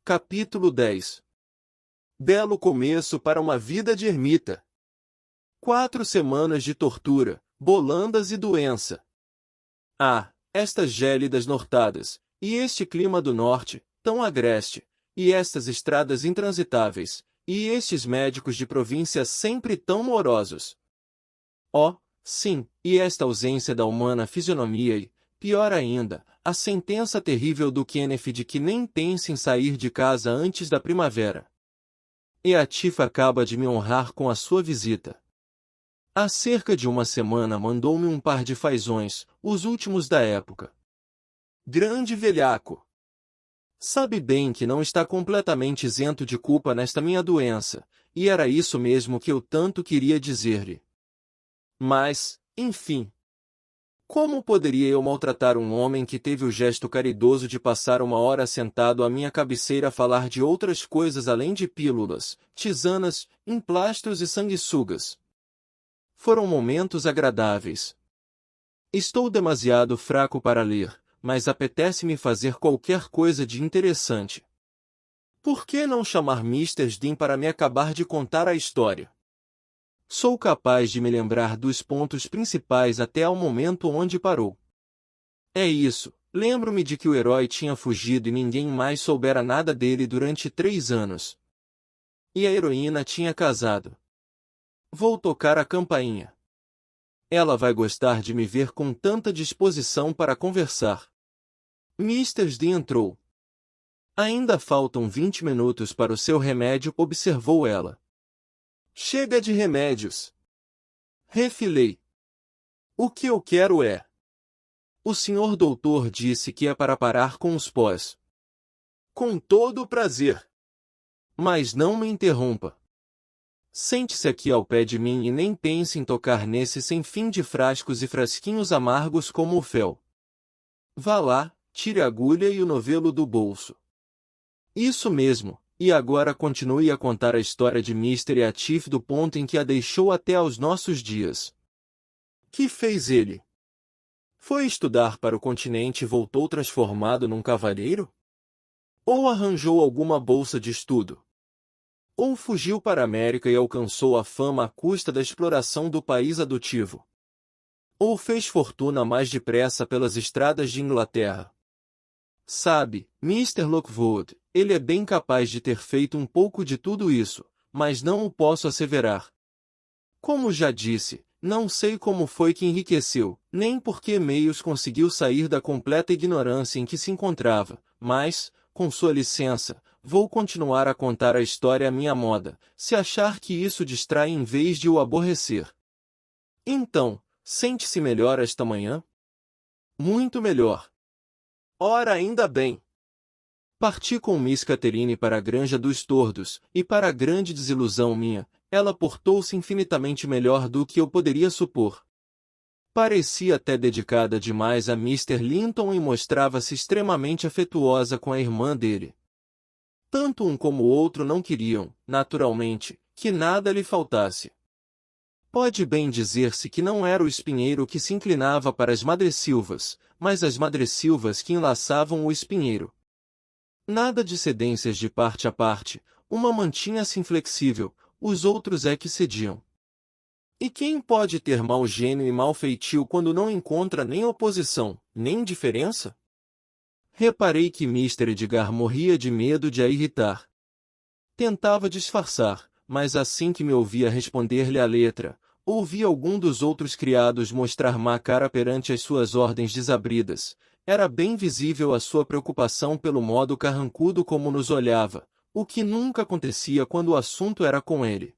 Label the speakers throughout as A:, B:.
A: Capítulo 10. Belo começo para uma vida de ermita. 4 semanas de tortura, bolandas e doença. Ah, estas gélidas nortadas, e este clima do norte, tão agreste, e estas estradas intransitáveis, e estes médicos de província sempre tão morosos. Oh, sim, e esta ausência da humana fisionomia e, pior ainda, a sentença terrível do Kenneth de que nem pense em sair de casa antes da primavera. E a Tifa acaba de me honrar com a sua visita. Há cerca de uma semana mandou-me um par de fazões, os últimos da época. Grande velhaco! Sabe bem que não está completamente isento de culpa nesta minha doença, e era isso mesmo que eu tanto queria dizer-lhe. Mas, enfim. Como poderia eu maltratar um homem que teve o gesto caridoso de passar uma hora sentado à minha cabeceira a falar de outras coisas além de pílulas, tisanas, emplastros e sanguessugas? Foram momentos agradáveis. Estou demasiado fraco para ler, mas apetece-me fazer qualquer coisa de interessante. Por que não chamar Mr. Dean para me acabar de contar a história? Sou capaz de me lembrar dos pontos principais até ao momento onde parou. É isso, lembro-me de que o herói tinha fugido e ninguém mais soubera nada dele durante 3 anos. E a heroína tinha casado. Vou tocar a campainha. Ela vai gostar de me ver com tanta disposição para conversar. Mr. Dean entrou. Ainda faltam 20 minutos para o seu remédio, observou ela. Chega de remédios. Refilei. O que eu quero é... O senhor doutor disse que é para parar com os pós. Com todo o prazer. Mas não me interrompa. Sente-se aqui ao pé de mim e nem pense em tocar nesse sem fim de frascos e frasquinhos amargos como o fel. Vá lá, tire a agulha e o novelo do bolso. Isso mesmo. E agora continue a contar a história de Mr. Atif do ponto em que a deixou até aos nossos dias. Que fez ele? Foi estudar para o continente e voltou transformado num cavalheiro? Ou arranjou alguma bolsa de estudo? Ou fugiu para a América e alcançou a fama à custa da exploração do país adotivo? Ou fez fortuna mais depressa pelas estradas de Inglaterra? Sabe, Mr. Lockwood, ele é bem capaz de ter feito um pouco de tudo isso, mas não o posso asseverar. Como já disse, não sei como foi que enriqueceu, nem por que meios conseguiu sair da completa ignorância em que se encontrava, mas, com sua licença, vou continuar a contar a história à minha moda, se achar que isso distrai em vez de o aborrecer. Então, sente-se melhor esta manhã? Muito melhor. Ora, ainda bem. Parti com Miss Catherine para a Granja dos Tordos, e para a grande desilusão minha, ela portou-se infinitamente melhor do que eu poderia supor. Parecia até dedicada demais a Mr. Linton e mostrava-se extremamente afetuosa com a irmã dele. Tanto um como o outro não queriam, naturalmente, que nada lhe faltasse. Pode bem dizer-se que não era o espinheiro que se inclinava para as madressilvas, mas as madressilvas que enlaçavam o espinheiro. Nada de cedências de parte a parte, uma mantinha-se inflexível, os outros é que cediam. E quem pode ter mau gênio e mau feitio quando não encontra nem oposição, nem diferença? Reparei que Mr. Edgar morria de medo de a irritar. Tentava disfarçar, mas assim que me ouvia responder-lhe a letra, ouvia algum dos outros criados mostrar má cara perante as suas ordens desabridas. Era bem visível a sua preocupação pelo modo carrancudo como nos olhava, o que nunca acontecia quando o assunto era com ele.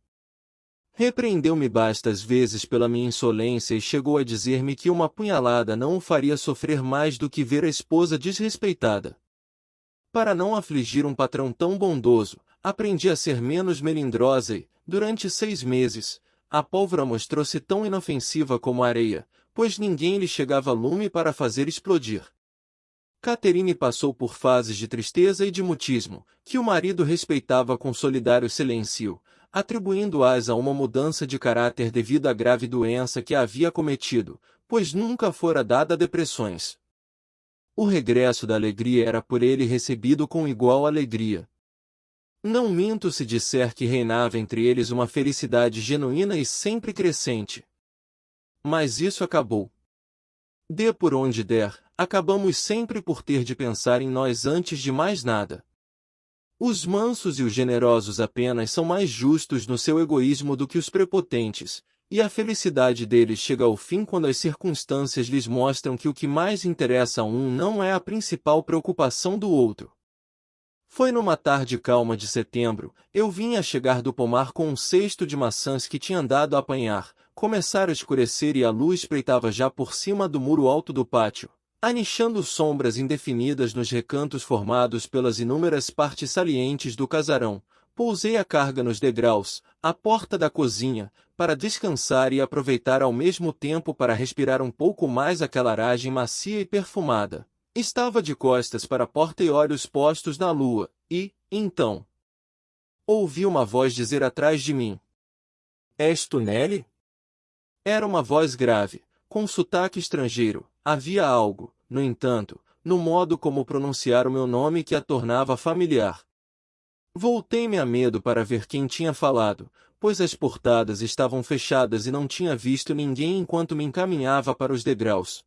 A: Repreendeu-me bastas vezes pela minha insolência e chegou a dizer-me que uma punhalada não o faria sofrer mais do que ver a esposa desrespeitada. Para não afligir um patrão tão bondoso, aprendi a ser menos melindrosa e, durante 6 meses, a pólvora mostrou-se tão inofensiva como a areia, pois ninguém lhe chegava lume para fazer explodir. Catherine passou por fases de tristeza e de mutismo, que o marido respeitava com solidário silêncio, atribuindo-as a uma mudança de caráter devido à grave doença que a havia cometido, pois nunca fora dada a depressões. O regresso da alegria era por ele recebido com igual alegria. Não minto se disser que reinava entre eles uma felicidade genuína e sempre crescente. Mas isso acabou. Dê por onde der, acabamos sempre por ter de pensar em nós antes de mais nada. Os mansos e os generosos apenas são mais justos no seu egoísmo do que os prepotentes, e a felicidade deles chega ao fim quando as circunstâncias lhes mostram que o que mais interessa a um não é a principal preocupação do outro. Foi numa tarde calma de setembro, eu vinha chegar do pomar com um cesto de maçãs que tinha andado a apanhar. Começara a escurecer e a luz espreitava já por cima do muro alto do pátio, anichando sombras indefinidas nos recantos formados pelas inúmeras partes salientes do casarão. Pousei a carga nos degraus, à porta da cozinha, para descansar e aproveitar ao mesmo tempo para respirar um pouco mais aquela aragem macia e perfumada. Estava de costas para a porta e olhos postos na lua, e, então, ouvi uma voz dizer atrás de mim: És tu, Nelly? Era uma voz grave, com sotaque estrangeiro. Havia algo, no entanto, no modo como pronunciar o meu nome que a tornava familiar. Voltei-me a medo para ver quem tinha falado, pois as portadas estavam fechadas e não tinha visto ninguém enquanto me encaminhava para os degraus.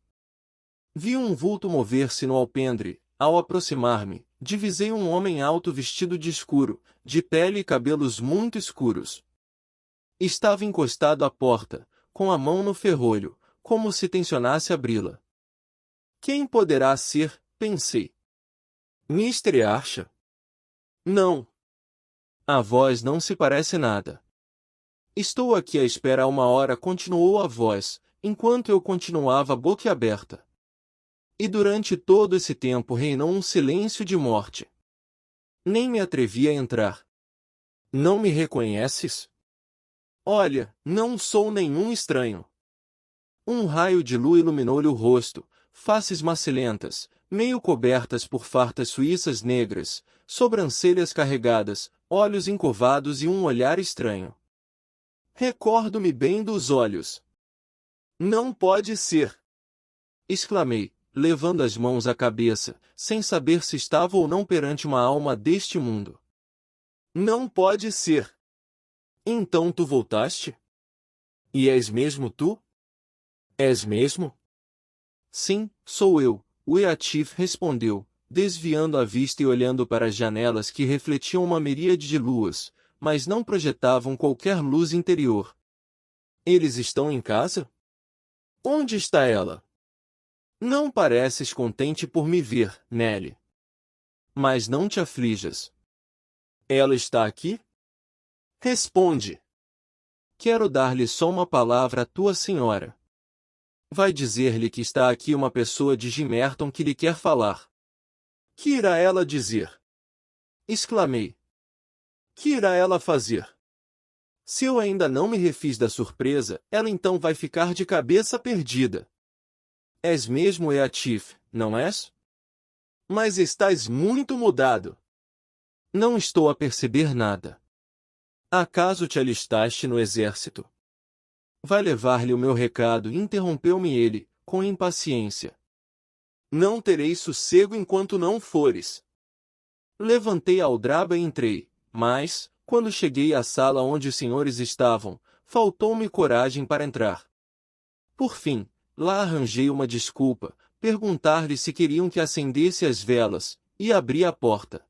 A: Vi um vulto mover-se no alpendre. Ao aproximar-me, divisei um homem alto vestido de escuro, de pele e cabelos muito escuros. Estava encostado à porta, com a mão no ferrolho, como se tencionasse abri-la. Quem poderá ser? Pensei. Mr. Archer? Não. A voz não se parece nada. Estou aqui à espera há uma hora, continuou a voz, enquanto eu continuava boquiaberta. E durante todo esse tempo reinou um silêncio de morte. Nem me atrevi a entrar. Não me reconheces? Olha, não sou nenhum estranho. Um raio de lua iluminou-lhe o rosto, faces macilentas, meio cobertas por fartas suíças negras, sobrancelhas carregadas, olhos encovados e um olhar estranho. Recordo-me bem dos olhos. Não pode ser! Exclamei, levando as mãos à cabeça, sem saber se estava ou não perante uma alma deste mundo. Não pode ser! Então tu voltaste? E és mesmo tu? És mesmo? Sim, sou eu, o Eatif respondeu, desviando a vista e olhando para as janelas que refletiam uma miríade de luas, mas não projetavam qualquer luz interior. Eles estão em casa? Onde está ela? Não pareces contente por me ver, Nelly. Mas não te aflijas. Ela está aqui? Responde. Quero dar-lhe só uma palavra à tua senhora. Vai dizer-lhe que está aqui uma pessoa de Gimmerton que lhe quer falar. Que irá ela dizer? Exclamei. Que irá ela fazer? Se eu ainda não me refiz da surpresa, ela então vai ficar de cabeça perdida. És mesmo Eatif, não és? Mas estás muito mudado. Não estou a perceber nada. Acaso te alistaste no exército? Vai levar-lhe o meu recado, interrompeu-me ele, com impaciência. Não terei sossego enquanto não fores. Levantei a aldraba e entrei, mas, quando cheguei à sala onde os senhores estavam, faltou-me coragem para entrar. Por fim, lá arranjei uma desculpa, perguntar-lhe se queriam que acendesse as velas, e abri a porta.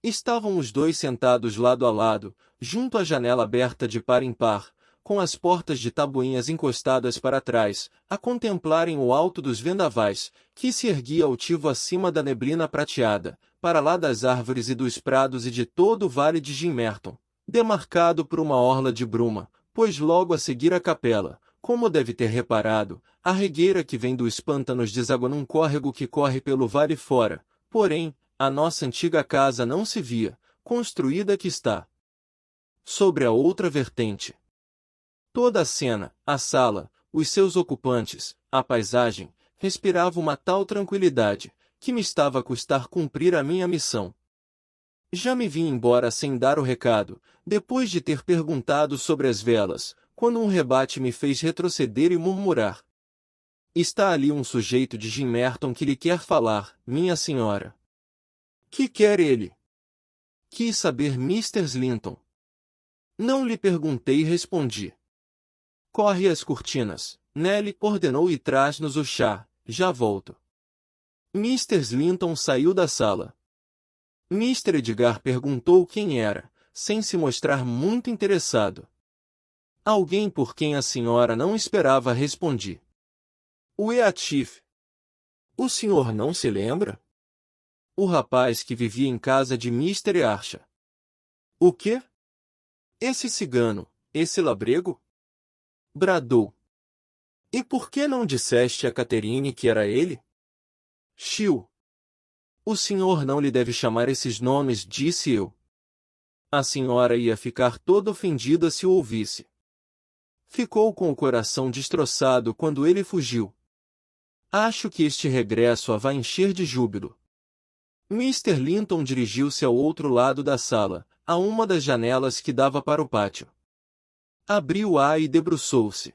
A: Estavam os dois sentados lado a lado, junto à janela aberta de par em par, com as portas de tabuinhas encostadas para trás, a contemplarem o alto dos vendavais, que se erguia altivo acima da neblina prateada, para lá das árvores e dos prados e de todo o vale de Gimmerton, demarcado por uma orla de bruma, pois logo a seguir a capela, como deve ter reparado, a regueira que vem dos pântanos deságua num córrego que corre pelo vale fora, porém, a nossa antiga casa não se via, construída que está sobre a outra vertente. Toda a cena, a sala, os seus ocupantes, a paisagem, respirava uma tal tranquilidade, que me estava a custar cumprir a minha missão. Já me vim embora sem dar o recado, depois de ter perguntado sobre as velas, quando um rebate me fez retroceder e murmurar. Está ali um sujeito de Gimmerton que lhe quer falar, minha senhora. Que quer ele? Quis saber Mr. Linton. Não lhe perguntei e respondi. Corre as cortinas, Nelly ordenou e traz-nos o chá, já volto. Mr. Linton saiu da sala. Mr. Edgar perguntou quem era, sem se mostrar muito interessado. Alguém por quem a senhora não esperava, respondi. O Eatif. O senhor não se lembra? O rapaz que vivia em casa de Mr. Archer. O quê? Esse cigano, esse labrego? Bradou. E por que não disseste a Catherine que era ele? Chiu. O senhor não lhe deve chamar esses nomes, disse eu. A senhora ia ficar toda ofendida se o ouvisse. Ficou com o coração destroçado quando ele fugiu. Acho que este regresso a vai encher de júbilo. Mr. Linton dirigiu-se ao outro lado da sala, a uma das janelas que dava para o pátio. Abriu-a e debruçou-se.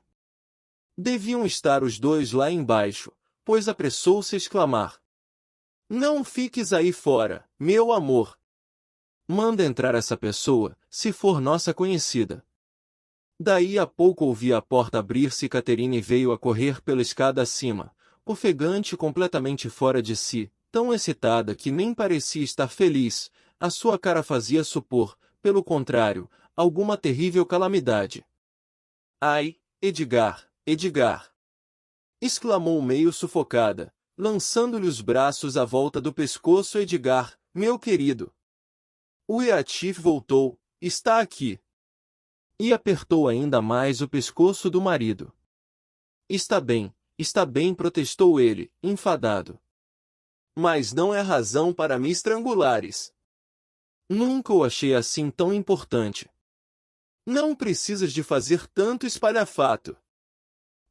A: Deviam estar os dois lá embaixo, pois apressou-se a exclamar. Não fiques aí fora, meu amor. Manda entrar essa pessoa, se for nossa conhecida. Daí a pouco ouvi a porta abrir-se e Catherine veio a correr pela escada acima, ofegante e completamente fora de si, tão excitada que nem parecia estar feliz, a sua cara fazia supor, pelo contrário, alguma terrível calamidade. Ai, Edgar, Edgar! Exclamou meio sufocada, lançando-lhe os braços à volta do pescoço. Edgar, meu querido! O Eatif voltou, está aqui. E apertou ainda mais o pescoço do marido. Está bem, protestou ele, enfadado. Mas não é razão para me estrangulares. Nunca o achei assim tão importante. Não precisas de fazer tanto espalhafato.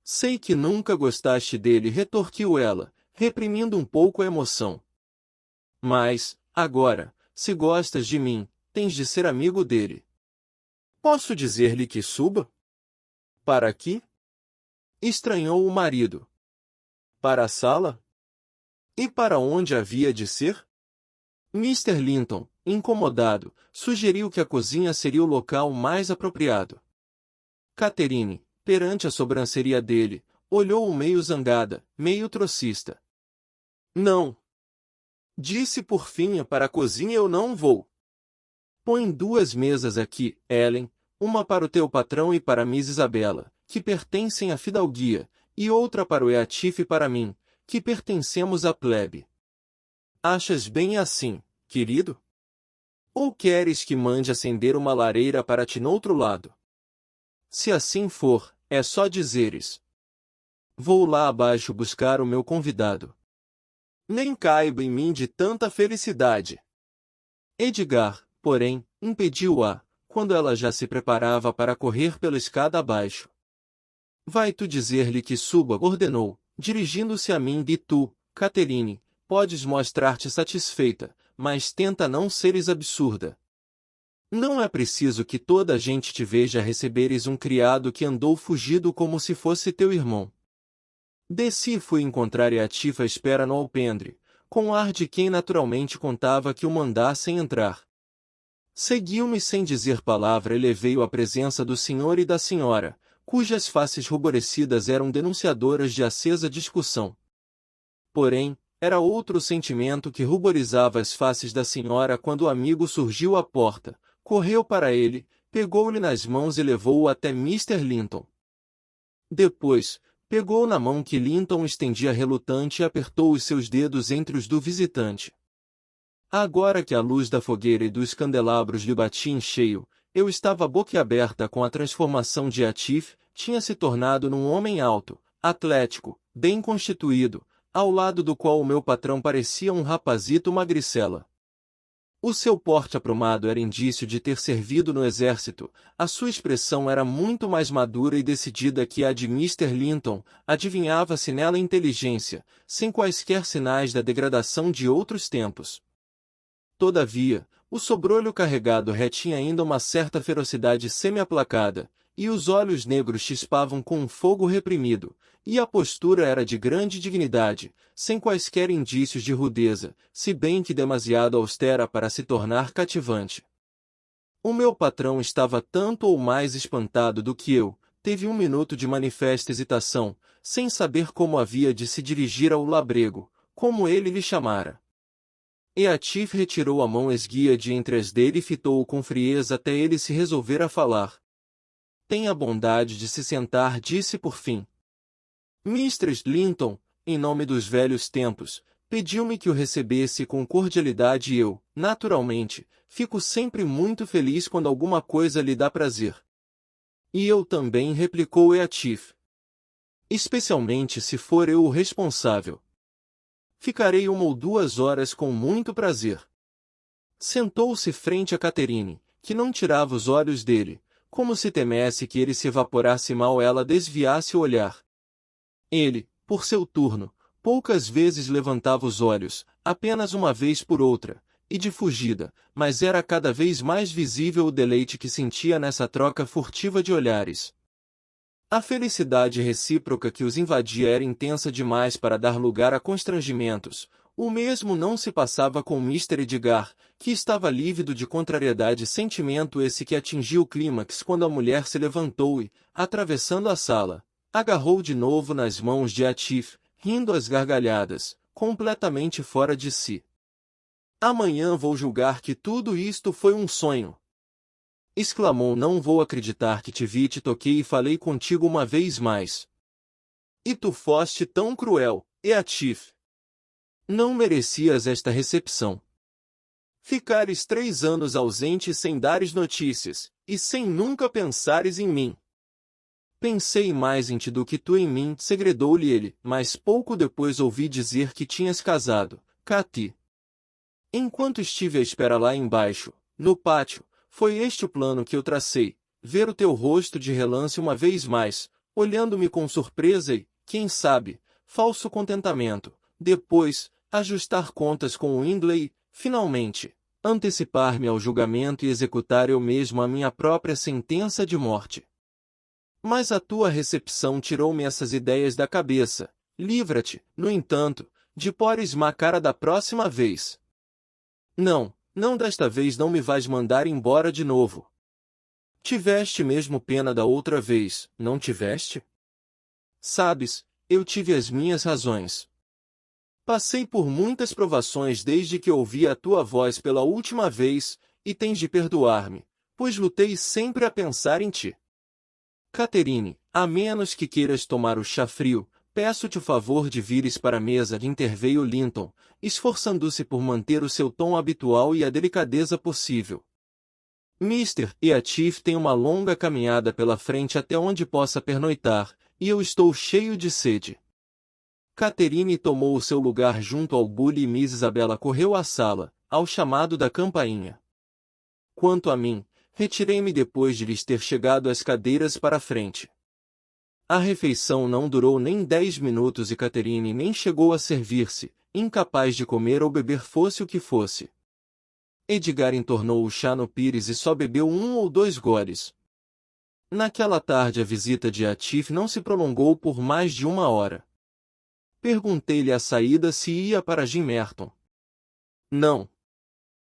A: Sei que nunca gostaste dele, retorquiu ela, reprimindo um pouco a emoção. Mas, agora, se gostas de mim, tens de ser amigo dele. Posso dizer-lhe que suba? Para aqui? Estranhou o marido. Para a sala? E para onde havia de ser? Mr. Linton, incomodado, sugeriu que a cozinha seria o local mais apropriado. Catherine, perante a sobranceria dele, olhou-o meio zangada, meio trocista. Não. Disse por fim, para a cozinha eu não vou. Põe 2 mesas aqui, Ellen, uma para o teu patrão e para Miss Isabella, que pertencem à fidalguia, e outra para o Eatif e para mim, que pertencemos à plebe. Achas bem assim, querido? Ou queres que mande acender uma lareira para ti noutro lado? Se assim for, é só dizeres. Vou lá abaixo buscar o meu convidado. Nem caiba em mim de tanta felicidade. Edgar, porém, impediu-a, quando ela já se preparava para correr pela escada abaixo. Vai tu dizer-lhe que suba, ordenou, dirigindo-se a mim, e tu, Catherine, podes mostrar-te satisfeita, mas tenta não seres absurda. Não é preciso que toda a gente te veja receberes um criado que andou fugido como se fosse teu irmão. Desci e fui encontrar Eatif à espera no alpendre, com ar de quem naturalmente contava que o mandassem entrar. Seguiu-me sem dizer palavra e levei-o à presença do senhor e da senhora, cujas faces ruborecidas eram denunciadoras de acesa discussão. Porém, era outro sentimento que ruborizava as faces da senhora quando o amigo surgiu à porta, correu para ele, pegou-lhe nas mãos e levou-o até Mr. Linton. Depois, pegou na mão que Linton estendia relutante e apertou os seus dedos entre os do visitante. Agora que a luz da fogueira e dos candelabros lhe batia em cheio, eu estava boquiaberta com a transformação de Eatif, tinha se tornado num homem alto, atlético, bem constituído, ao lado do qual o meu patrão parecia um rapazito magricela. O seu porte aprumado era indício de ter servido no exército, a sua expressão era muito mais madura e decidida que a de Mr. Linton, adivinhava-se nela inteligência, sem quaisquer sinais da degradação de outros tempos. Todavia, o sobrolho carregado retinha ainda uma certa ferocidade semi-aplacada, e os olhos negros chispavam com um fogo reprimido, e a postura era de grande dignidade, sem quaisquer indícios de rudeza, se bem que demasiado austera para se tornar cativante. O meu patrão estava tanto ou mais espantado do que eu, teve um minuto de manifesta hesitação, sem saber como havia de se dirigir ao labrego, como ele lhe chamara. Eatif retirou a mão esguia de entre as dele e fitou-o com frieza até ele se resolver a falar. Tenha a bondade de se sentar, disse por fim. Mr. Linton, em nome dos velhos tempos, pediu-me que o recebesse com cordialidade e eu, naturalmente, fico sempre muito feliz quando alguma coisa lhe dá prazer. E eu também, replicou Eatif. Especialmente se for eu o responsável. Ficarei 1 ou 2 horas com muito prazer. Sentou-se frente a Catherine, que não tirava os olhos dele, como se temesse que ele se evaporasse mal ela desviasse o olhar. Ele, por seu turno, poucas vezes levantava os olhos, apenas uma vez por outra, e de fugida, mas era cada vez mais visível o deleite que sentia nessa troca furtiva de olhares. A felicidade recíproca que os invadia era intensa demais para dar lugar a constrangimentos. O mesmo não se passava com Mr. Edgar, que estava lívido de contrariedade, sentimento esse que atingiu o clímax quando a mulher se levantou e, atravessando a sala, agarrou de novo nas mãos de Atif, rindo às gargalhadas, completamente fora de si. Amanhã vou julgar que tudo isto foi um sonho. Exclamou, não vou acreditar que te vi e te toquei e falei contigo uma vez mais. E tu foste tão cruel, Eatif. Não merecias esta recepção. Ficares 3 anos ausente sem dares notícias, e sem nunca pensares em mim. Pensei mais em ti do que tu em mim, segredou-lhe ele, mas pouco depois ouvi dizer que tinhas casado, Cati. Enquanto estive à espera lá embaixo, no pátio, foi este o plano que eu tracei, ver o teu rosto de relance uma vez mais, olhando-me com surpresa e, quem sabe, falso contentamento, depois, ajustar contas com o Hindley e, finalmente, antecipar-me ao julgamento e executar eu mesmo a minha própria sentença de morte. Mas a tua recepção tirou-me essas ideias da cabeça. Livra-te, no entanto, de pôres má cara da próxima vez. Não desta vez não me vais mandar embora de novo. Tiveste mesmo pena da outra vez, não tiveste? Sabes, eu tive as minhas razões. Passei por muitas provações desde que ouvi a tua voz pela última vez, e tens de perdoar-me, pois lutei sempre a pensar em ti. Catherine, a menos que queiras tomar o chá frio, peço-te o favor de vires para a mesa, interveio Linton, esforçando-se por manter o seu tom habitual e a delicadeza possível. Mr. Eatif tem uma longa caminhada pela frente até onde possa pernoitar, e eu estou cheio de sede. Catherine tomou o seu lugar junto ao bule e Miss Isabella correu à sala, ao chamado da campainha. Quanto a mim, retirei-me depois de lhes ter chegado as cadeiras para a frente. A refeição não durou nem 10 minutos e Catherine nem chegou a servir-se, incapaz de comer ou beber fosse o que fosse. Edgar entornou o chá no pires e só bebeu 1 ou 2 goles. Naquela tarde a visita de Atif não se prolongou por mais de 1 hora. Perguntei-lhe à saída se ia para Jim Merton. Não.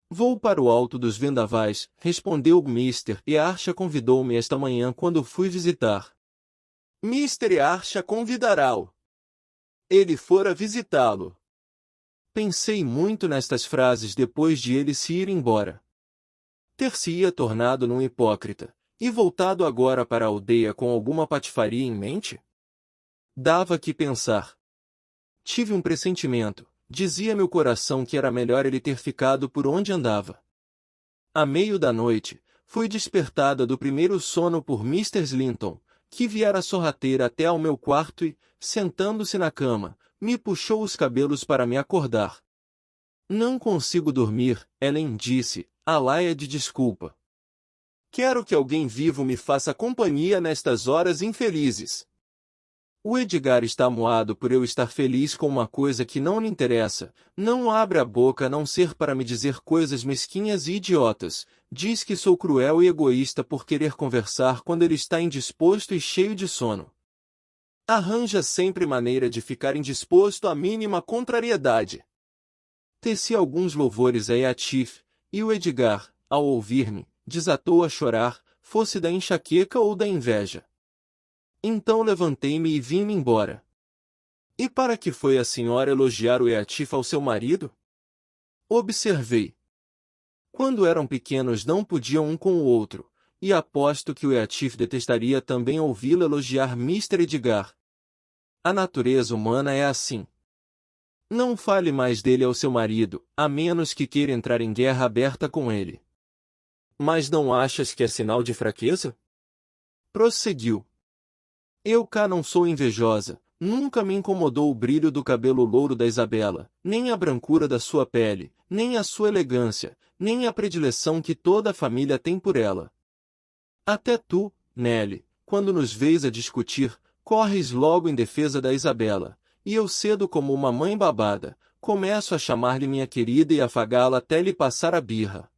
A: Vou para o Alto dos Vendavais, respondeu Mr. Earnshaw convidou-me esta manhã quando fui visitar. Mr. Earnshaw convidará-o. Ele fora visitá-lo. Pensei muito nestas frases depois de ele se ir embora. Ter-se-ia tornado num hipócrita, e voltado agora para a aldeia com alguma patifaria em mente? Dava que pensar. Tive um pressentimento, dizia meu coração que era melhor ele ter ficado por onde andava. À meio da noite, fui despertada do primeiro sono por Mr. Linton, que viera sorrateira até ao meu quarto e, sentando-se na cama, me puxou os cabelos para me acordar. Não consigo dormir, Ellen disse, à laia de desculpa. Quero que alguém vivo me faça companhia nestas horas infelizes. O Edgar está amuado por eu estar feliz com uma coisa que não lhe interessa, não abre a boca a não ser para me dizer coisas mesquinhas e idiotas, diz que sou cruel e egoísta por querer conversar quando ele está indisposto e cheio de sono. Arranja sempre maneira de ficar indisposto à mínima contrariedade. Teci alguns louvores a Eatif, e o Edgar, ao ouvir-me, desatou a chorar, fosse da enxaqueca ou da inveja. Então levantei-me e vim-me embora. E para que foi a senhora elogiar o Eatif ao seu marido? Observei. Quando eram pequenos não podiam um com o outro, e aposto que o Eatif detestaria também ouvi-lo elogiar Mr. Edgar. A natureza humana é assim. Não fale mais dele ao seu marido, a menos que queira entrar em guerra aberta com ele. Mas não achas que é sinal de fraqueza? Prosseguiu. Eu cá não sou invejosa, nunca me incomodou o brilho do cabelo louro da Isabela, nem a brancura da sua pele, nem a sua elegância, nem a predileção que toda a família tem por ela. Até tu, Nelly, quando nos vês a discutir, corres logo em defesa da Isabela, e eu cedo como uma mãe babada, começo a chamar-lhe minha querida e afagá-la até lhe passar a birra.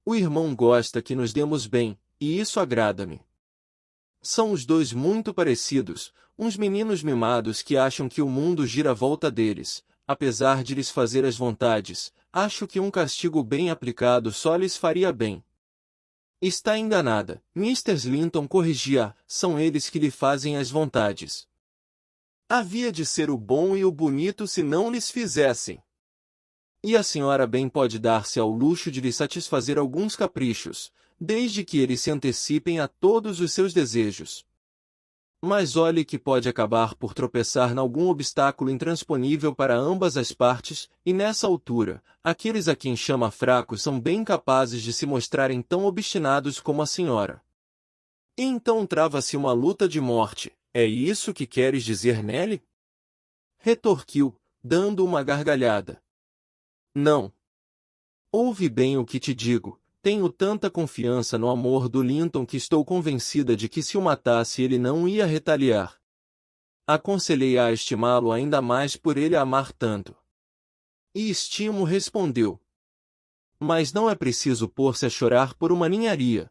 A: O irmão gosta que nos demos bem, e isso agrada-me. São os dois muito parecidos, uns meninos mimados que acham que o mundo gira à volta deles, apesar de lhes fazer as vontades, acho que um castigo bem aplicado só lhes faria bem. Está enganada, Mr. Linton corrigia, são eles que lhe fazem as vontades. Havia de ser o bom e o bonito se não lhes fizessem. E a senhora bem pode dar-se ao luxo de lhe satisfazer alguns caprichos, desde que eles se antecipem a todos os seus desejos. Mas olhe que pode acabar por tropeçar nalgum obstáculo intransponível para ambas as partes, e nessa altura, aqueles a quem chama fracos são bem capazes de se mostrarem tão obstinados como a senhora. E então trava-se uma luta de morte, é isso que queres dizer, Nelly? Retorquiu, dando uma gargalhada. Não. Ouve bem o que te digo. Tenho tanta confiança no amor do Linton que estou convencida de que se o matasse ele não ia retaliar. Aconselhei-a a estimá-lo ainda mais por ele a amar tanto. E estimo respondeu. Mas não é preciso pôr-se a chorar por uma ninharia.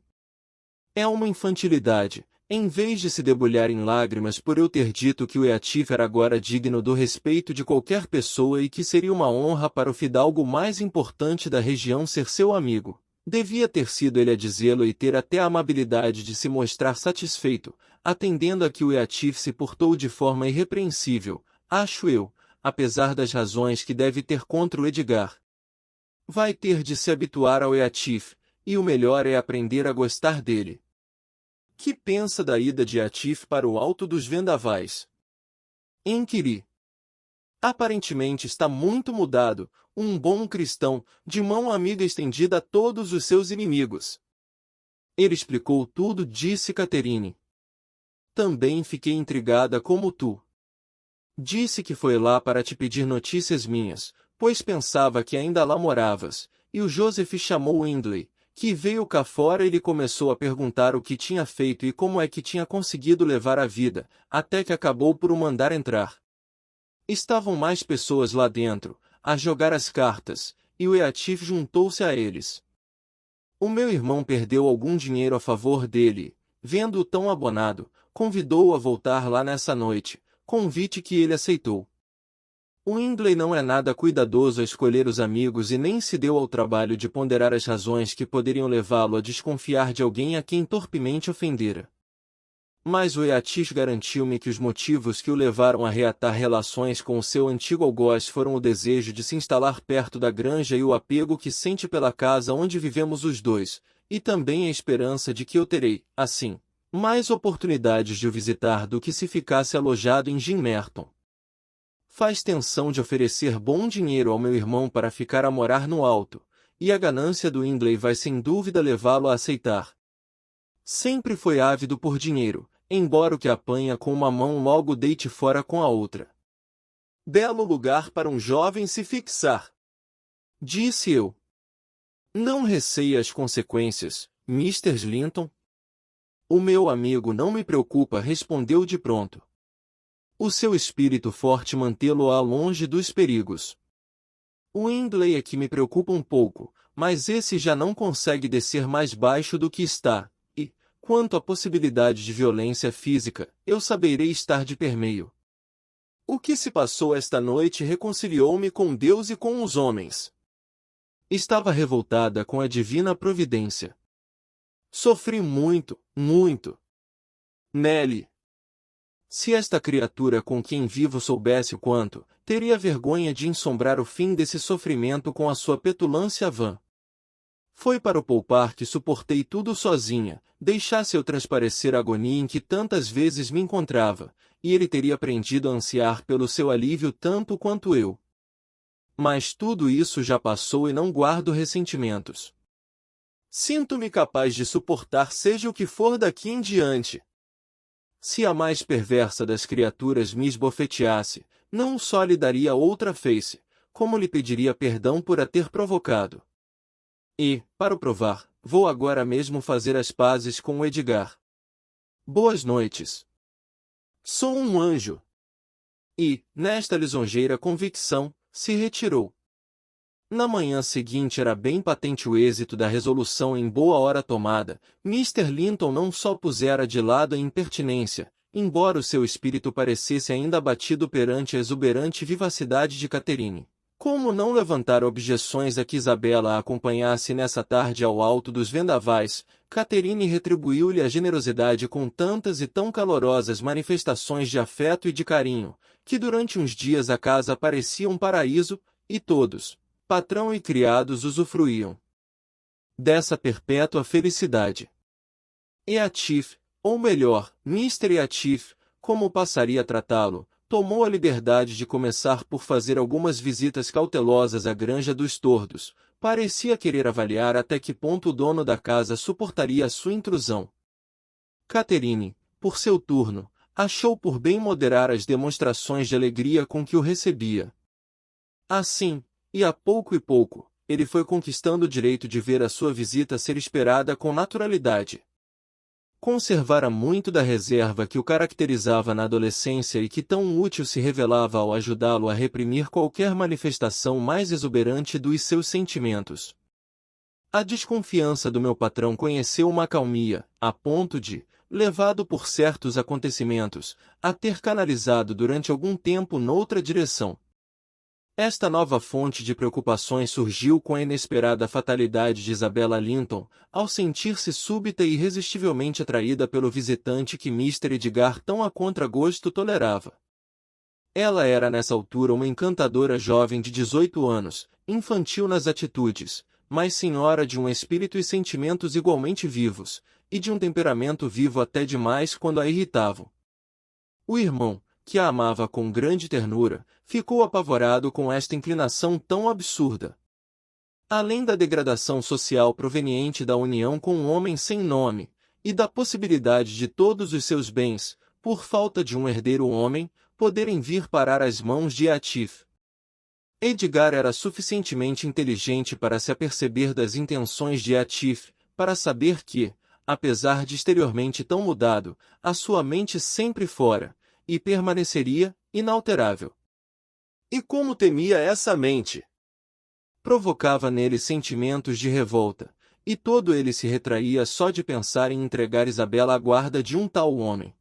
A: É uma infantilidade, em vez de se debulhar em lágrimas por eu ter dito que o Eatif era agora digno do respeito de qualquer pessoa e que seria uma honra para o fidalgo mais importante da região ser seu amigo. Devia ter sido ele a dizê-lo e ter até a amabilidade de se mostrar satisfeito, atendendo a que o Eatif se portou de forma irrepreensível, acho eu, apesar das razões que deve ter contra o Edgar. Vai ter de se habituar ao Eatif, e o melhor é aprender a gostar dele. Que pensa da ida de Eatif para o Alto dos Vendavais? Inquiri. Aparentemente está muito mudado, um bom cristão, de mão amiga estendida a todos os seus inimigos. Ele explicou tudo, disse Catherine. Também fiquei intrigada como tu. Disse que foi lá para te pedir notícias minhas, pois pensava que ainda lá moravas, e o Joseph chamou Hindley, que veio cá fora e lhe começou a perguntar o que tinha feito e como é que tinha conseguido levar a vida, até que acabou por o mandar entrar. Estavam mais pessoas lá dentro, a jogar as cartas, e o Eatif juntou-se a eles. O meu irmão perdeu algum dinheiro a favor dele, vendo-o tão abonado, convidou-o a voltar lá nessa noite, convite que ele aceitou. O Hindley não é nada cuidadoso a escolher os amigos e nem se deu ao trabalho de ponderar as razões que poderiam levá-lo a desconfiar de alguém a quem torpemente ofendera. Mas o Eatif garantiu-me que os motivos que o levaram a reatar relações com o seu antigo algoz foram o desejo de se instalar perto da granja e o apego que sente pela casa onde vivemos os dois, e também a esperança de que eu terei, assim, mais oportunidades de o visitar do que se ficasse alojado em Gimmerton. Faz tensão de oferecer bom dinheiro ao meu irmão para ficar a morar no alto, e a ganância do Hindley vai sem dúvida levá-lo a aceitar. Sempre foi ávido por dinheiro, embora o que apanha com uma mão logo deite fora com a outra. Belo lugar para um jovem se fixar, disse eu. Não receia as consequências, Mr. Linton? O meu amigo não me preocupa, respondeu de pronto. O seu espírito forte mantê-lo-á longe dos perigos. O Hindley é que me preocupa um pouco, mas esse já não consegue descer mais baixo do que está, e, quanto à possibilidade de violência física, eu saberei estar de permeio. O que se passou esta noite reconciliou-me com Deus e com os homens. Estava revoltada com a divina providência. Sofri muito, muito. Nelly. Se esta criatura com quem vivo soubesse o quanto, teria vergonha de ensombrar o fim desse sofrimento com a sua petulância vã. Foi para o poupar que suportei tudo sozinha, deixasse eu transparecer a agonia em que tantas vezes me encontrava, e ele teria aprendido a ansiar pelo seu alívio tanto quanto eu. Mas tudo isso já passou e não guardo ressentimentos. Sinto-me capaz de suportar seja o que for daqui em diante. Se a mais perversa das criaturas me esbofeteasse, não só lhe daria outra face, como lhe pediria perdão por a ter provocado. E, para o provar, vou agora mesmo fazer as pazes com o Edgar. Boas noites. Sou um anjo. E, nesta lisonjeira convicção, se retirou. Na manhã seguinte era bem patente o êxito da resolução em boa hora tomada. Mr. Linton não só pusera de lado a impertinência, embora o seu espírito parecesse ainda abatido perante a exuberante vivacidade de Catherine, como não levantar objeções a que Isabela a acompanhasse nessa tarde ao alto dos vendavais. Catherine retribuiu-lhe a generosidade com tantas e tão calorosas manifestações de afeto e de carinho, que durante uns dias a casa parecia um paraíso, e todos, patrão e criados, usufruíam dessa perpétua felicidade. Eatif, ou melhor, Mr. Eatif, como passaria a tratá-lo, tomou a liberdade de começar por fazer algumas visitas cautelosas à granja dos Tordos. Parecia querer avaliar até que ponto o dono da casa suportaria a sua intrusão. Catherine, por seu turno, achou por bem moderar as demonstrações de alegria com que o recebia. Assim, e a pouco e pouco, ele foi conquistando o direito de ver a sua visita ser esperada com naturalidade. Conservara muito da reserva que o caracterizava na adolescência e que tão útil se revelava ao ajudá-lo a reprimir qualquer manifestação mais exuberante dos seus sentimentos. A desconfiança do meu patrão conheceu uma acalmia, a ponto de, levado por certos acontecimentos, a ter canalizado durante algum tempo noutra direção. Esta nova fonte de preocupações surgiu com a inesperada fatalidade de Isabella Linton, ao sentir-se súbita e irresistivelmente atraída pelo visitante que Mr. Edgar tão a contragosto tolerava. Ela era nessa altura uma encantadora jovem de 18 anos, infantil nas atitudes, mas senhora de um espírito e sentimentos igualmente vivos, e de um temperamento vivo até demais quando a irritavam. O irmão, que a amava com grande ternura, ficou apavorado com esta inclinação tão absurda. Além da degradação social proveniente da união com um homem sem nome, e da possibilidade de todos os seus bens, por falta de um herdeiro homem, poderem vir parar às mãos de Eatif. Edgar era suficientemente inteligente para se aperceber das intenções de Eatif, para saber que, apesar de exteriormente tão mudado, a sua mente sempre fora, e permaneceria inalterável. E como temia essa mente! Provocava nele sentimentos de revolta, e todo ele se retraía só de pensar em entregar Isabela à guarda de um tal homem.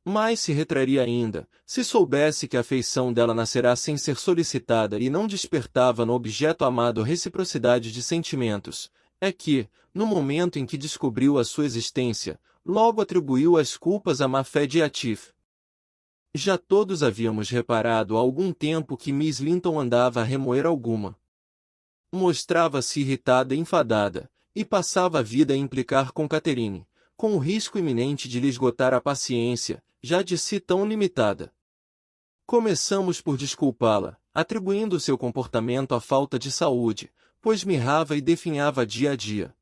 A: Mais se retraria ainda, se soubesse que a afeição dela nascerá sem ser solicitada e não despertava no objeto amado reciprocidade de sentimentos. É que, no momento em que descobriu a sua existência, logo atribuiu as culpas à má-fé de Eatif. Já todos havíamos reparado há algum tempo que Miss Linton andava a remoer alguma. Mostrava-se irritada e enfadada, e passava a vida a implicar com Catherine, com o risco iminente de lhe esgotar a paciência, já de si tão limitada. Começamos por desculpá-la, atribuindo seu comportamento à falta de saúde, pois mirrava e definhava dia a dia.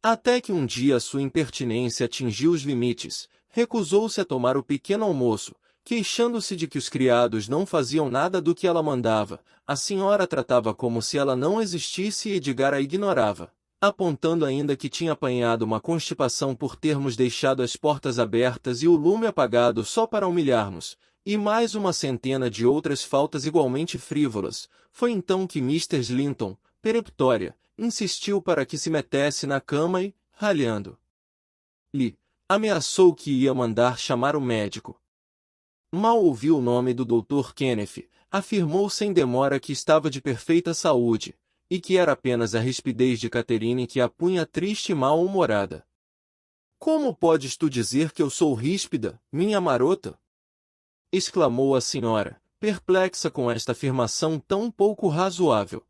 A: Até que um dia sua impertinência atingiu os limites, recusou-se a tomar o pequeno almoço, queixando-se de que os criados não faziam nada do que ela mandava. A senhora tratava como se ela não existisse e Edgar a ignorava, apontando ainda que tinha apanhado uma constipação por termos deixado as portas abertas e o lume apagado só para humilhar-nos, e mais uma centena de outras faltas igualmente frívolas. Foi então que Mr. Slinton, peremptória, insistiu para que se metesse na cama e, ralhando-lhe, ameaçou que ia mandar chamar o médico. Mal ouviu o nome do Dr. Kenneth, afirmou sem demora que estava de perfeita saúde, e que era apenas a rispidez de Catherine que a punha triste e mal-humorada. "Como podes tu dizer que eu sou ríspida, minha marota?" exclamou a senhora, perplexa com esta afirmação tão pouco razoável.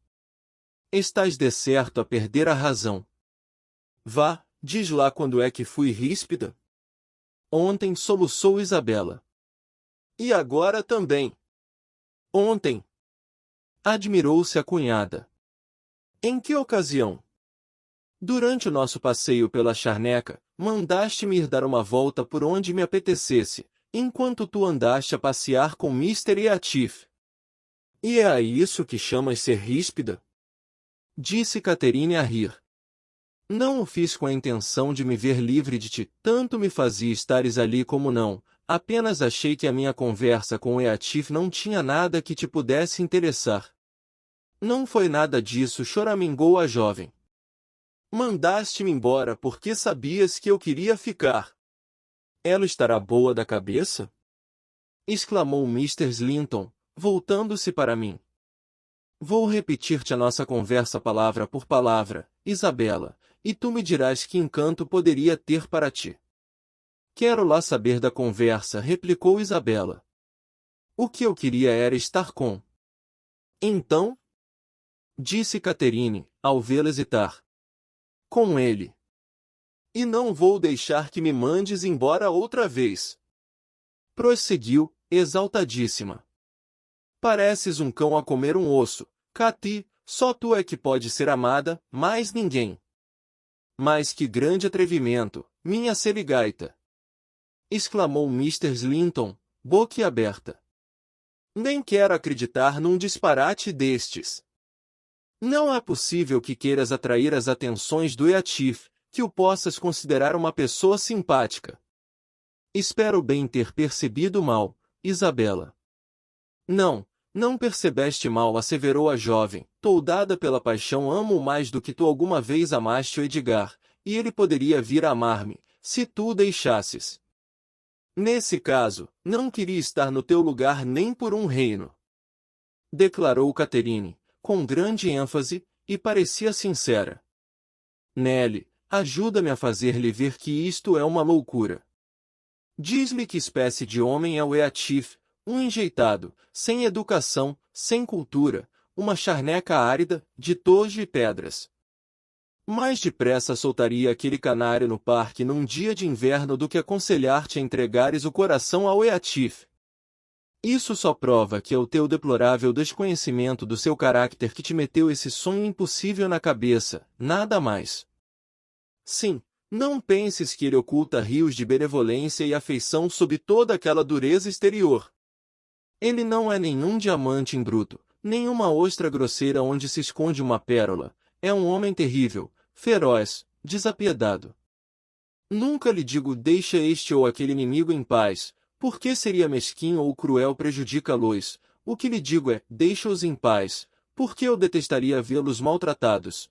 A: "Estás de certo a perder a razão. Vá, diz lá quando é que fui ríspida?" "Ontem", soluçou Isabela. "E agora também." "Ontem." Admirou-se a cunhada. "Em que ocasião?" "Durante o nosso passeio pela charneca, mandaste-me ir dar uma volta por onde me apetecesse, enquanto tu andaste a passear com Mr. Eatif." "E é a isso que chamas ser ríspida?" disse Catherine a rir. "Não o fiz com a intenção de me ver livre de ti, tanto me fazia estares ali como não, apenas achei que a minha conversa com Eatif não tinha nada que te pudesse interessar." "Não foi nada disso", choramingou a jovem. "Mandaste-me embora porque sabias que eu queria ficar." "Ela estará boa da cabeça?" exclamou Mr. Slinton, voltando-se para mim. "Vou repetir-te a nossa conversa palavra por palavra, Isabela, e tu me dirás que encanto poderia ter para ti." "Quero lá saber da conversa", replicou Isabela. "O que eu queria era estar com." "Então?" disse Catherine, ao vê-la hesitar. "Com ele. E não vou deixar que me mandes embora outra vez." Prosseguiu, exaltadíssima. "Pareces um cão a comer um osso, Cati, só tu é que pode ser amada, mais ninguém." "Mas que grande atrevimento, minha serigaita!" exclamou Mr. Slinton, boquiaberta. "Nem quero acreditar num disparate destes. Não é possível que queiras atrair as atenções do Eatif, que o possas considerar uma pessoa simpática." "Espero bem ter percebido mal, Isabela." "Não, não percebeste mal", asseverou a jovem. "Toldada pela paixão, amo-o mais do que tu alguma vez amaste o Edgar, e ele poderia vir a amar-me, se tu o deixasses. Nesse caso, não queria estar no teu lugar nem por um reino." Declarou Catherine, com grande ênfase, e parecia sincera. "Nelly, ajuda-me a fazer-lhe ver que isto é uma loucura. Diz-lhe que espécie de homem é o Eatif, um enjeitado, sem educação, sem cultura, uma charneca árida, de tojo e pedras. Mais depressa soltaria aquele canário no parque num dia de inverno do que aconselhar-te a entregares o coração ao Eatif. Isso só prova que é o teu deplorável desconhecimento do seu caráter que te meteu esse sonho impossível na cabeça, nada mais. Sim, não penses que ele oculta rios de benevolência e afeição sob toda aquela dureza exterior. Ele não é nenhum diamante em bruto, nenhuma ostra grosseira onde se esconde uma pérola. É um homem terrível, feroz, desapiedado. Nunca lhe digo deixa este ou aquele inimigo em paz, porque seria mesquinho ou cruel prejudicá-los. O que lhe digo é, deixa-os em paz, porque eu detestaria vê-los maltratados.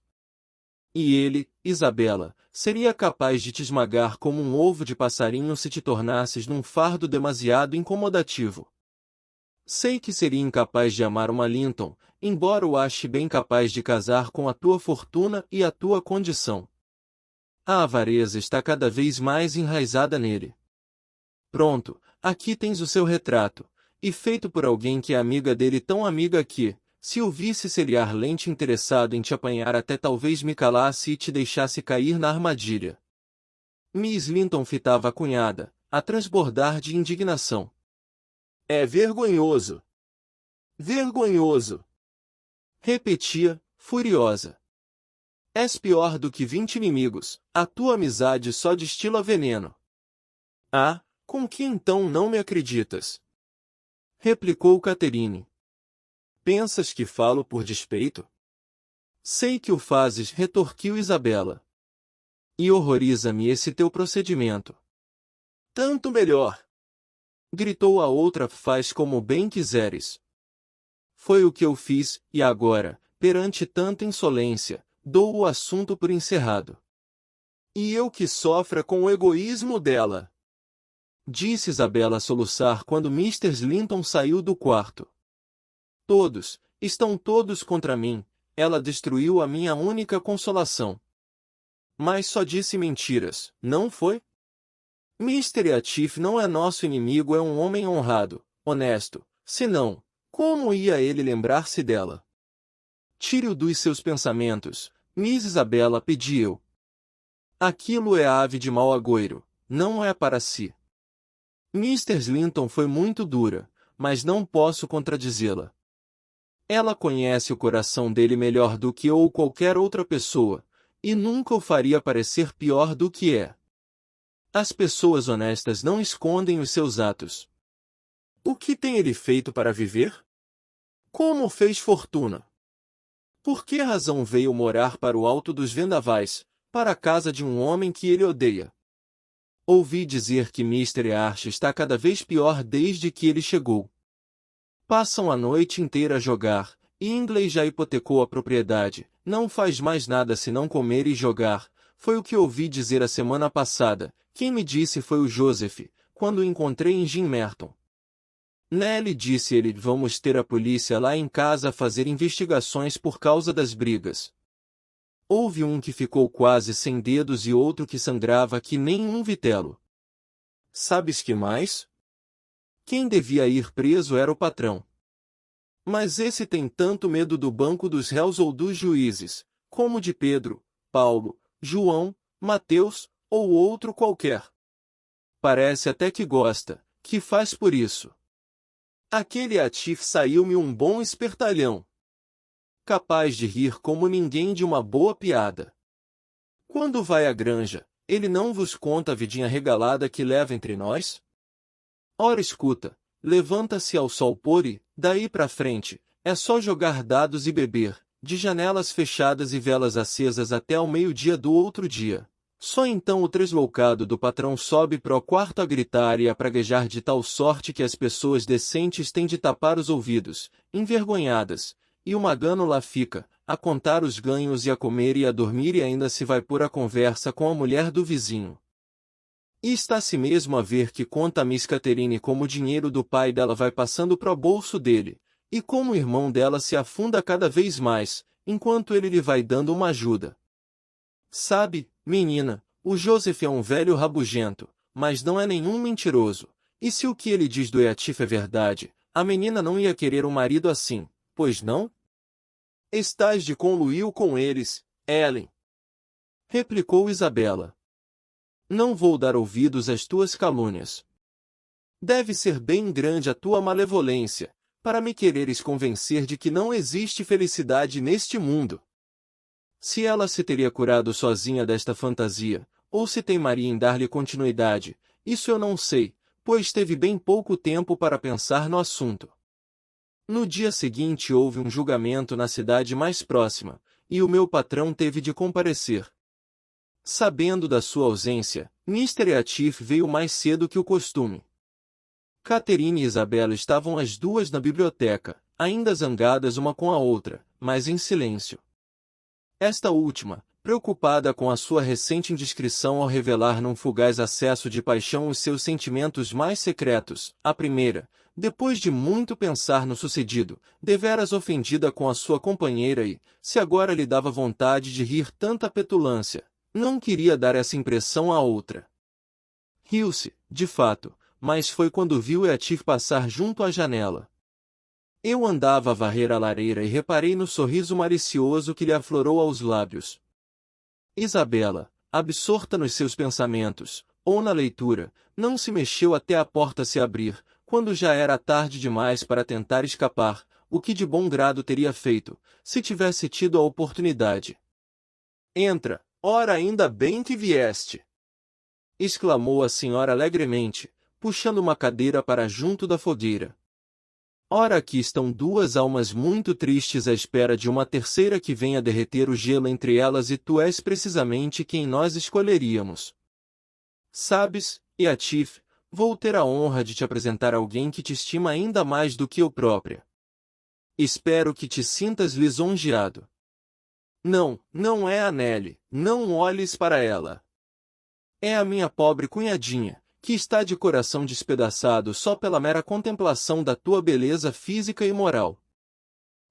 A: E ele, Isabela, seria capaz de te esmagar como um ovo de passarinho se te tornasses num fardo demasiado incomodativo. Sei que seria incapaz de amar uma Linton, embora o ache bem capaz de casar com a tua fortuna e a tua condição. A avareza está cada vez mais enraizada nele. Pronto, aqui tens o seu retrato, e feito por alguém que é amiga dele, tão amiga que, se o visse seria ardente interessado em te apanhar, até talvez me calasse e te deixasse cair na armadilha. Miss Linton fitava a cunhada, a transbordar de indignação. "É vergonhoso! Vergonhoso!" repetia, furiosa. "És pior do que 20 inimigos, a tua amizade só destila veneno." "Ah, com que então não me acreditas?" replicou Catherine. "Pensas que falo por despeito?" "Sei que o fazes", retorquiu Isabela. "E horroriza-me esse teu procedimento." "Tanto melhor. Gritou a outra, faz como bem quiseres. Foi o que eu fiz, e agora, perante tanta insolência, dou o assunto por encerrado. E eu que sofra com o egoísmo dela, disse Isabela a soluçar quando Mr. Linton saiu do quarto. Estão todos contra mim, ela destruiu a minha única consolação. Mas só disse mentiras, não foi? Mr. Atif não é nosso inimigo, é um homem honrado, honesto, senão, como ia ele lembrar-se dela? Tire-o dos seus pensamentos, Miss Isabela, pedi eu. Aquilo é ave de mau agouro, não é para si. Mr. Linton foi muito dura, mas não posso contradizê-la. Ela conhece o coração dele melhor do que eu ou qualquer outra pessoa, e nunca o faria parecer pior do que é. As pessoas honestas não escondem os seus atos. O que tem ele feito para viver? Como fez fortuna? Por que razão veio morar para o alto dos vendavais, para a casa de um homem que ele odeia? Ouvi dizer que Mr. Arch está cada vez pior desde que ele chegou. Passam a noite inteira a jogar, e inglês já hipotecou a propriedade, não faz mais nada senão comer e jogar, foi o que ouvi dizer a semana passada. Quem me disse foi o Joseph, quando o encontrei em Gimmerton. Nelly, disse ele, vamos ter a polícia lá em casa a fazer investigações por causa das brigas. Houve um que ficou quase sem dedos e outro que sangrava que nem um vitelo. Sabes que mais? Quem devia ir preso era o patrão. Mas esse tem tanto medo do banco dos réus ou dos juízes, como de Pedro, Paulo, João, Mateus, ou outro qualquer. Parece até que gosta, que faz por isso. Aquele Atif saiu-me um bom espertalhão. Capaz de rir como ninguém de uma boa piada. Quando vai à granja, ele não vos conta a vidinha regalada que leva entre nós? Ora escuta, levanta-se ao sol pôr e, daí pra frente, é só jogar dados e beber, de janelas fechadas e velas acesas até ao meio-dia do outro dia. Só então o tresloucado do patrão sobe pro quarto a gritar e a praguejar de tal sorte que as pessoas decentes têm de tapar os ouvidos, envergonhadas, e o magano lá fica, a contar os ganhos e a comer e a dormir e ainda se vai pôr a conversa com a mulher do vizinho. E está-se mesmo a ver que conta a Miss Catherine como o dinheiro do pai dela vai passando pro bolso dele, e como o irmão dela se afunda cada vez mais, enquanto ele lhe vai dando uma ajuda. Sabe, menina, o Joseph é um velho rabugento, mas não é nenhum mentiroso, e se o que ele diz do Eatif é verdade, a menina não ia querer um marido assim, pois não? Estás de conluio com eles, Ellen, replicou Isabela. Não vou dar ouvidos às tuas calúnias. Deve ser bem grande a tua malevolência, para me quereres convencer de que não existe felicidade neste mundo. Se ela se teria curado sozinha desta fantasia, ou se teimaria em dar-lhe continuidade, isso eu não sei, pois teve bem pouco tempo para pensar no assunto. No dia seguinte houve um julgamento na cidade mais próxima, e o meu patrão teve de comparecer. Sabendo da sua ausência, Mr. Atif veio mais cedo que o costume. Catherine e Isabela estavam as duas na biblioteca, ainda zangadas uma com a outra, mas em silêncio. Esta última, preocupada com a sua recente indiscrição ao revelar num fugaz acesso de paixão os seus sentimentos mais secretos, a primeira, depois de muito pensar no sucedido, deveras ofendida com a sua companheira e, se agora lhe dava vontade de rir tanta petulância, não queria dar essa impressão à outra. Riu-se, de fato, mas foi quando viu Eatif passar junto à janela. Eu andava a varrer a lareira e reparei no sorriso malicioso que lhe aflorou aos lábios. Isabela, absorta nos seus pensamentos, ou na leitura, não se mexeu até a porta se abrir, quando já era tarde demais para tentar escapar, o que de bom grado teria feito, se tivesse tido a oportunidade. Entra, ora ainda bem que vieste! Exclamou a senhora alegremente, puxando uma cadeira para junto da fogueira. Ora, aqui estão duas almas muito tristes à espera de uma terceira que venha derreter o gelo entre elas e tu és precisamente quem nós escolheríamos. Sabes, Eatif, Vou ter a honra de te apresentar alguém que te estima ainda mais do que eu própria. Espero que te sintas lisonjeado. Não, não é a Nelly, não olhes para ela. É a minha pobre cunhadinha, que está de coração despedaçado só pela mera contemplação da tua beleza física e moral.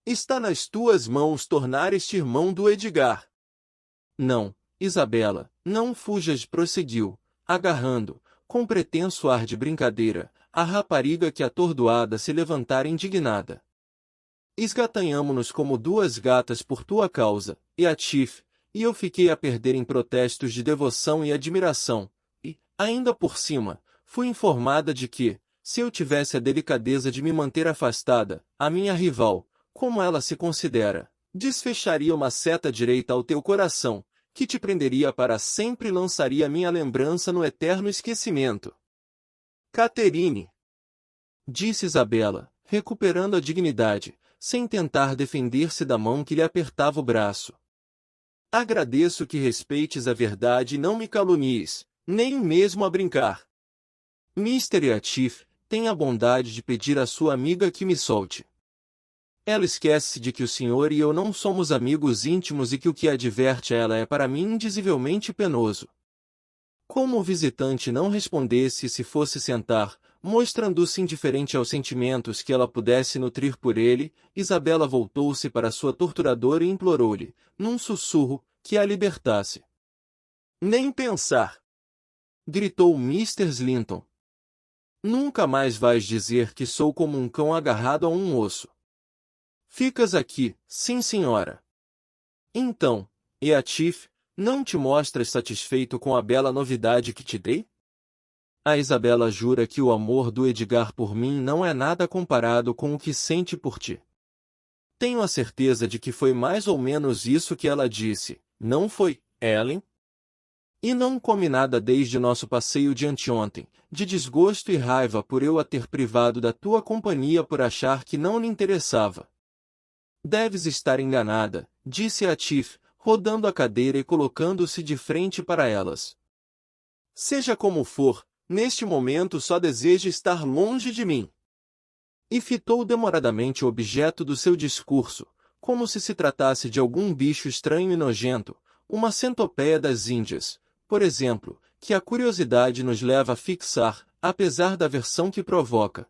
A: Está nas tuas mãos tornar este irmão do Edgar. Não, Isabela, não fujas, prosseguiu, agarrando, com pretenso ar de brincadeira, a rapariga que atordoada se levantara indignada. Esgatanhamo-nos como duas gatas por tua causa, Eatif, e eu fiquei a perder em protestos de devoção e admiração, e, ainda por cima, fui informada de que, se eu tivesse a delicadeza de me manter afastada, a minha rival, como ela se considera, desfecharia uma seta direita ao teu coração, que te prenderia para sempre e lançaria minha lembrança no eterno esquecimento. Caterine, disse Isabela, recuperando a dignidade, sem tentar defender-se da mão que lhe apertava o braço. Agradeço que respeites a verdade e não me calunies, nem mesmo a brincar. Mr. Eatif, tenha a bondade de pedir à sua amiga que me solte. Ela esquece de que o senhor e eu não somos amigos íntimos e que o que adverte a ela é para mim indizivelmente penoso. Como o visitante não respondesse e se fosse sentar, mostrando-se indiferente aos sentimentos que ela pudesse nutrir por ele, Isabela voltou-se para sua torturadora e implorou-lhe, num sussurro, que a libertasse. Nem pensar! Gritou Mr. Slinton. Nunca mais vais dizer que sou como um cão agarrado a um osso. Ficas aqui, sim senhora. Então, Eatif, não te mostras satisfeito com a bela novidade que te dei? A Isabela jura que o amor do Edgar por mim não é nada comparado com o que sente por ti. Tenho a certeza de que foi mais ou menos isso que ela disse, não foi, Ellen? E não come nada desde nosso passeio de anteontem, de desgosto e raiva por eu a ter privado da tua companhia por achar que não lhe interessava. Deves estar enganada, disse Atif, rodando a cadeira e colocando-se de frente para elas. Seja como for, neste momento só deseja estar longe de mim. E fitou demoradamente o objeto do seu discurso, como se tratasse de algum bicho estranho e nojento, uma centopeia das Índias, por exemplo, que a curiosidade nos leva a fixar, apesar da aversão que provoca.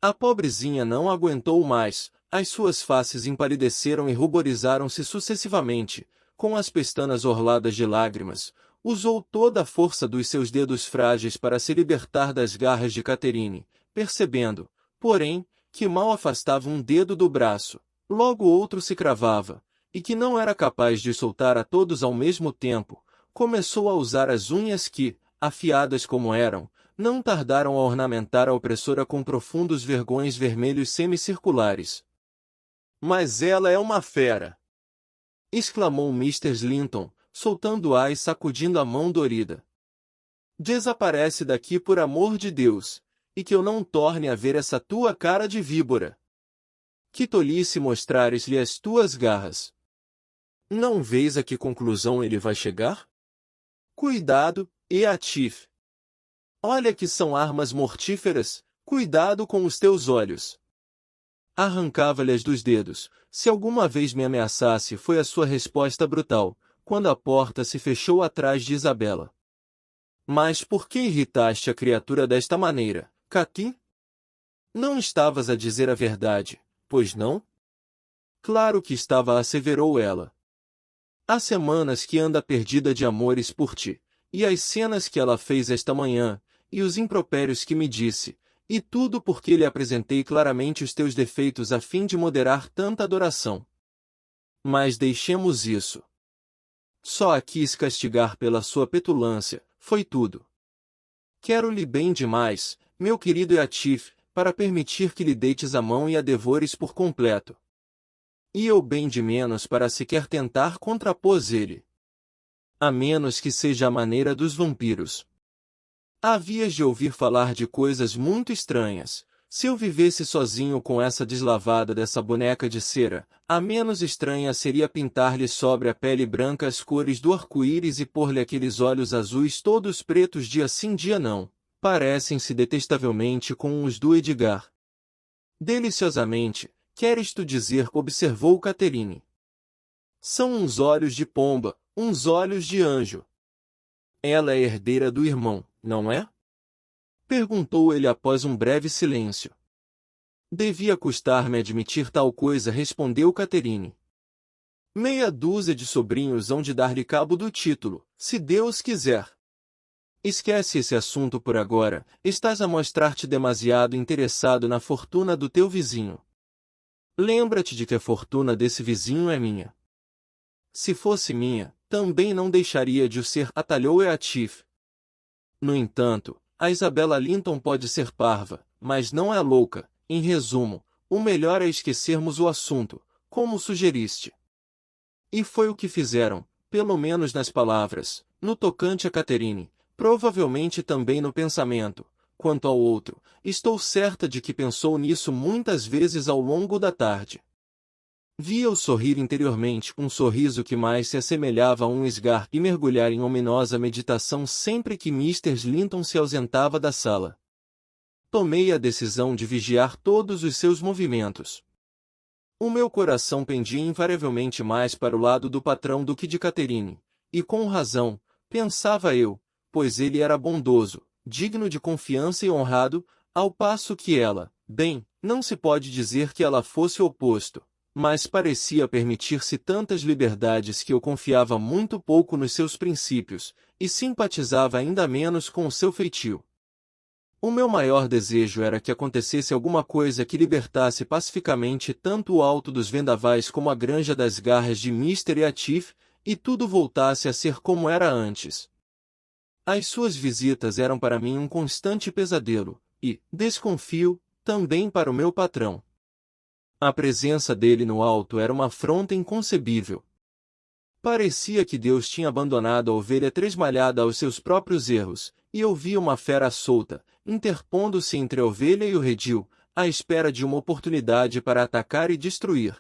A: A pobrezinha não aguentou mais, as suas faces empalideceram e ruborizaram-se sucessivamente, com as pestanas orladas de lágrimas, usou toda a força dos seus dedos frágeis para se libertar das garras de Caterine, percebendo, porém, que mal afastava um dedo do braço, logo outro se cravava, e que não era capaz de soltar a todos ao mesmo tempo, começou a usar as unhas que, afiadas como eram, não tardaram a ornamentar a opressora com profundos vergões vermelhos semicirculares. Mas ela é uma fera! Exclamou Mr. Slinton, soltando-a e sacudindo a mão dorida. Desaparece daqui por amor de Deus, e que eu não torne a ver essa tua cara de víbora. Que tolice mostrares-lhe as tuas garras. Não vês a que conclusão ele vai chegar? Cuidado, Eatif. Olha que são armas mortíferas, cuidado com os teus olhos. Arrancava-lhe-as dos dedos, se alguma vez me ameaçasse, foi a sua resposta brutal, quando a porta se fechou atrás de Isabela. Mas por que irritaste a criatura desta maneira, Cati? Não estavas a dizer a verdade, pois não? Claro que estava, asseverou ela. Há semanas que anda perdida de amores por ti, e as cenas que ela fez esta manhã, e os impropérios que me disse, e tudo porque lhe apresentei claramente os teus defeitos a fim de moderar tanta adoração. Mas deixemos isso. Só a quis castigar pela sua petulância, foi tudo. Quero-lhe bem demais, meu querido Eatif, para permitir que lhe deites a mão e a devores por completo. E eu bem de menos para sequer tentar contrapôs ele. A menos que seja a maneira dos vampiros. Havias de ouvir falar de coisas muito estranhas. Se eu vivesse sozinho com essa deslavada dessa boneca de cera, a menos estranha seria pintar-lhe sobre a pele branca as cores do arco-íris e pôr-lhe aqueles olhos azuis todos pretos dia sim dia não, parecem-se detestavelmente com os do Edgar. Deliciosamente, queres tu dizer, observou Catherine. São uns olhos de pomba, uns olhos de anjo. Ela é herdeira do irmão, não é? Perguntou ele após um breve silêncio. Devia custar-me admitir tal coisa, respondeu Catherine. Meia dúzia de sobrinhos hão de dar-lhe cabo do título, se Deus quiser. Esquece esse assunto por agora, estás a mostrar-te demasiado interessado na fortuna do teu vizinho. Lembra-te de que a fortuna desse vizinho é minha. Se fosse minha, também não deixaria de o ser, atalhou Eatif. No entanto, a Isabella Linton pode ser parva, mas não é louca. Em resumo, o melhor é esquecermos o assunto, como sugeriste. E foi o que fizeram, pelo menos nas palavras, no tocante a Catherine, provavelmente também no pensamento. Quanto ao outro, estou certa de que pensou nisso muitas vezes ao longo da tarde. Via-o sorrir interiormente, um sorriso que mais se assemelhava a um esgar, e mergulhar em ominosa meditação sempre que Mr. Linton se ausentava da sala. Tomei a decisão de vigiar todos os seus movimentos. O meu coração pendia invariavelmente mais para o lado do patrão do que de Catherine, e com razão, pensava eu, pois ele era bondoso, digno de confiança e honrado, ao passo que ela, bem, não se pode dizer que ela fosse o oposto, mas parecia permitir-se tantas liberdades que eu confiava muito pouco nos seus princípios, e simpatizava ainda menos com o seu feitio. O meu maior desejo era que acontecesse alguma coisa que libertasse pacificamente tanto o alto dos vendavais como a granja das garras de Mr. Eatif, e tudo voltasse a ser como era antes. As suas visitas eram para mim um constante pesadelo, e, desconfio, também para o meu patrão. A presença dele no alto era uma afronta inconcebível. Parecia que Deus tinha abandonado a ovelha tresmalhada aos seus próprios erros, e eu via uma fera solta, interpondo-se entre a ovelha e o redil, à espera de uma oportunidade para atacar e destruir.